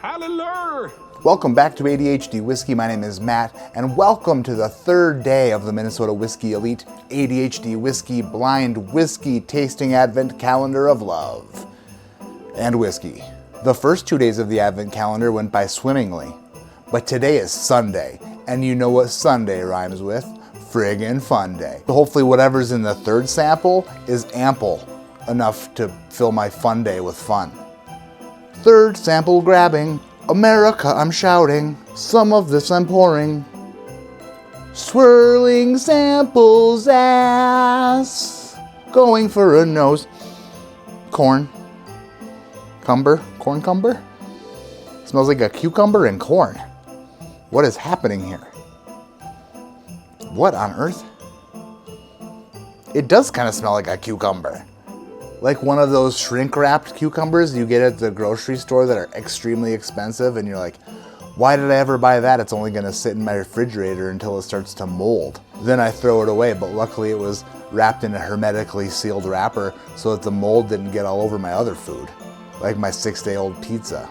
Hallelujah! Welcome back to ADHD Whiskey. My name is Matt, and welcome to the third day of the Minnesota Whiskey Elite ADHD Whiskey Blind Whiskey Tasting Advent Calendar of Love and Whiskey. The first 2 days of the Advent calendar went by swimmingly, but today is Sunday, and you know what Sunday rhymes with? Friggin' fun day. Hopefully whatever's in the third sample is ample enough to fill my fun day with fun. Third sample grabbing. America, I'm shouting, some of this I'm pouring. Swirling samples ass, going for a nose. Corn cumber? Smells like a cucumber and corn. What is happening here? What on earth? It does kind of smell like a cucumber. Like one of those shrink-wrapped cucumbers you get at the grocery store that are extremely expensive, and you're like, why did I ever buy that? It's only gonna sit in my refrigerator until it starts to mold. Then I throw it away, but luckily it was wrapped in a hermetically sealed wrapper so that the mold didn't get all over my other food, like my 6-day-old pizza.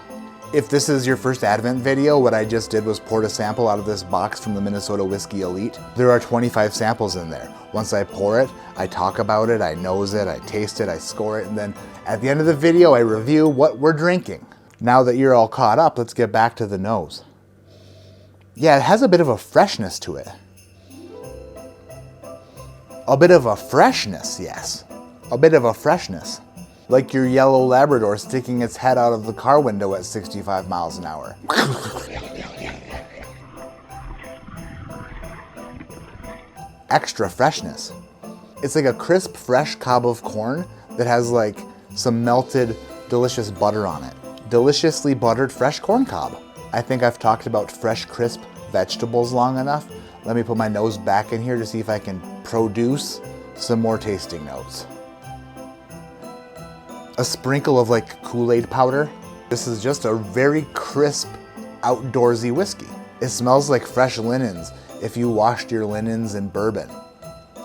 If this is your first Advent video, what I just did was poured a sample out of this box from the Minnesota Whiskey Elite. There are 25 samples in there. Once I pour it, I talk about it, I nose it, I taste it, I score it, and then at the end of the video, I review what we're drinking. Now that you're all caught up, let's get back to the nose. Yeah, it has a bit of a freshness to it. A bit of a freshness, yes. A bit of a freshness. Like your yellow Labrador sticking its head out of the car window at 65 miles an hour. Extra freshness. It's like a crisp, fresh cob of corn that has like some melted, delicious butter on it. Deliciously buttered fresh corn cob. I think I've talked about fresh, crisp vegetables long enough. Let me put my nose back in here to see if I can produce some more tasting notes. A sprinkle of like Kool-Aid powder. This is just a very crisp, outdoorsy whiskey. It smells like fresh linens if you washed your linens in bourbon.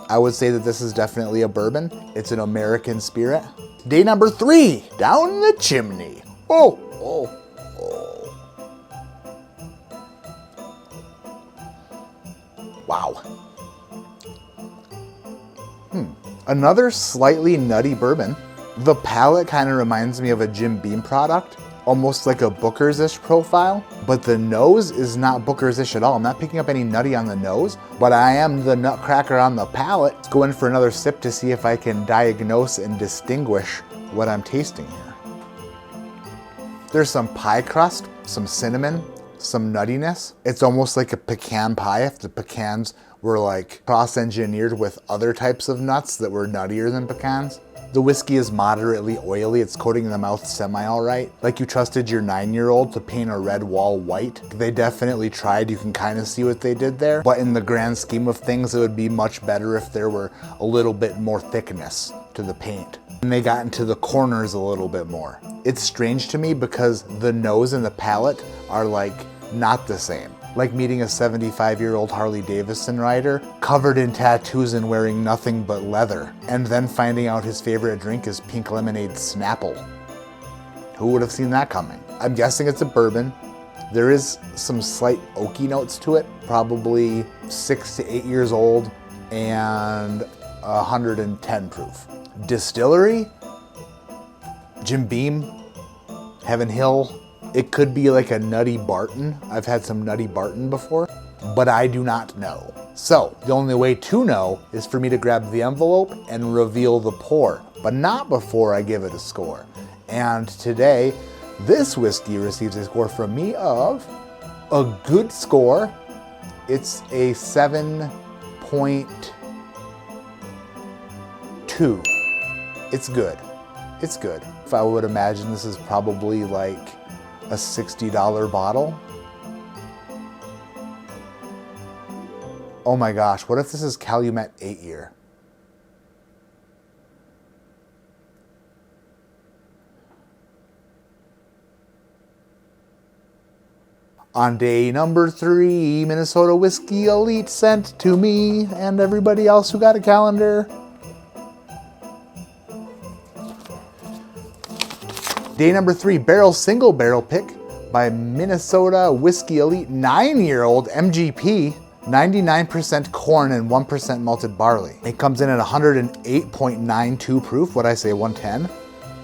I would say that this is definitely a bourbon. It's an American spirit. Day number 3, down the chimney. Oh. Wow. Another slightly nutty bourbon. The palate kind of reminds me of a Jim Beam product, almost like a Booker's-ish profile, but the nose is not Booker's-ish at all. I'm not picking up any nutty on the nose, but I am the nutcracker on the palate. Let's go in for another sip to see if I can diagnose and distinguish what I'm tasting here. There's some pie crust, some cinnamon, some nuttiness. It's almost like a pecan pie if the pecans were like cross-engineered with other types of nuts that were nuttier than pecans. The whiskey is moderately oily. It's coating in the mouth semi-all right. Like you trusted your 9-year-old to paint a red wall white. They definitely tried. You can kind of see what they did there. But in the grand scheme of things, it would be much better if there were a little bit more thickness to the paint. And they got into the corners a little bit more. It's strange to me because the nose and the palate are like not the same. Like meeting a 75-year-old Harley Davidson rider covered in tattoos and wearing nothing but leather, and then finding out his favorite drink is pink lemonade Snapple. Who would have seen that coming? I'm guessing it's a bourbon. There is some slight oaky notes to it, probably 6 to 8 years old and 110 proof. Distillery, Jim Beam, Heaven Hill. It could be like a Nutty Barton. I've had some Nutty Barton before, but I do not know. So the only way to know is for me to grab the envelope and reveal the pour, but not before I give it a score. And today, this whiskey receives a score from me of a good score. It's a 7.2. It's good. It's good. If I would imagine this is probably like a $60 bottle. Oh my gosh, what if this is Calumet 8 year? On day number 3, Minnesota Whiskey Elite sent to me and everybody else who got a calendar. Day number 3, single barrel pick by Minnesota Whiskey Elite 9-year-old MGP. 99% corn and 1% malted barley. It comes in at 108.92 proof. What'd I say, 110?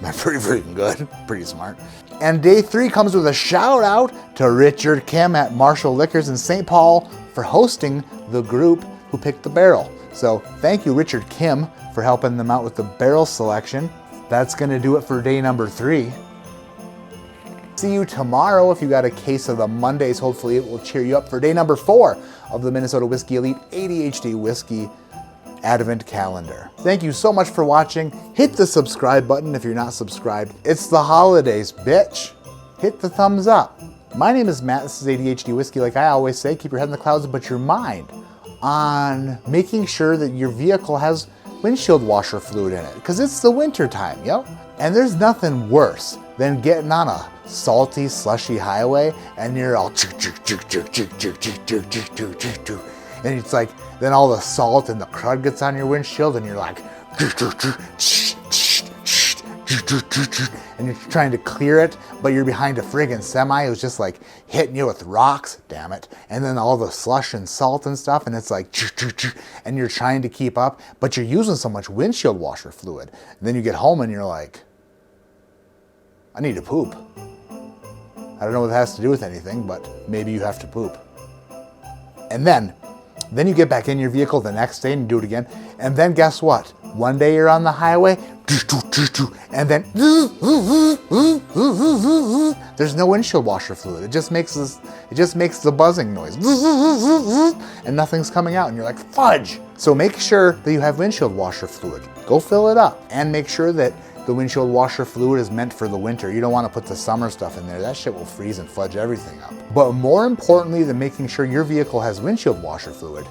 That's pretty freaking good, pretty smart. And day 3 comes with a shout out to Richard Kim at Marshall Liquors in St. Paul for hosting the group who picked the barrel. So thank you, Richard Kim, for helping them out with the barrel selection. That's gonna do it for day number 3. See you tomorrow. If you got a case of the Mondays, hopefully it will cheer you up for day number 4 of the Minnesota Whiskey Elite ADHD Whiskey Advent Calendar. Thank you so much for watching. Hit the subscribe button if you're not subscribed. It's the holidays, bitch. Hit the thumbs up. My name is Matt. This is ADHD Whiskey. Like I always say, keep your head in the clouds, but your mind on making sure that your vehicle has windshield washer fluid in it, because it's the winter time, yo. And there's nothing worse than getting on a salty, slushy highway and you're all and it's like, then all the salt and the crud gets on your windshield and you're like, and you're trying to clear it, but you're behind a friggin' semi who's just like hitting you with rocks, damn it. And then all the slush and salt and stuff, and it's like, and you're trying to keep up, but you're using so much windshield washer fluid. And then you get home and you're like, I need to poop. I don't know what it has to do with anything, but maybe you have to poop. And then you get back in your vehicle the next day and you do it again. And then guess what? One day you're on the highway, and then there's no windshield washer fluid. It just makes the buzzing noise, and nothing's coming out, and you're like, fudge. So make sure that you have windshield washer fluid. Go fill it up, and make sure that the windshield washer fluid is meant for the winter. You don't want to put the summer stuff in there. That shit will freeze and fudge everything up. But more importantly than making sure your vehicle has windshield washer fluid,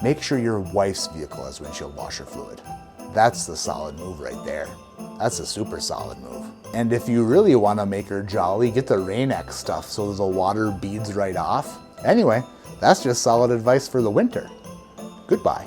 make sure your wife's vehicle has windshield washer fluid. That's the solid move right there. That's a super solid move. And if you really want to make her jolly, get the Rain-X stuff so the water beads right off. Anyway, that's just solid advice for the winter. Goodbye.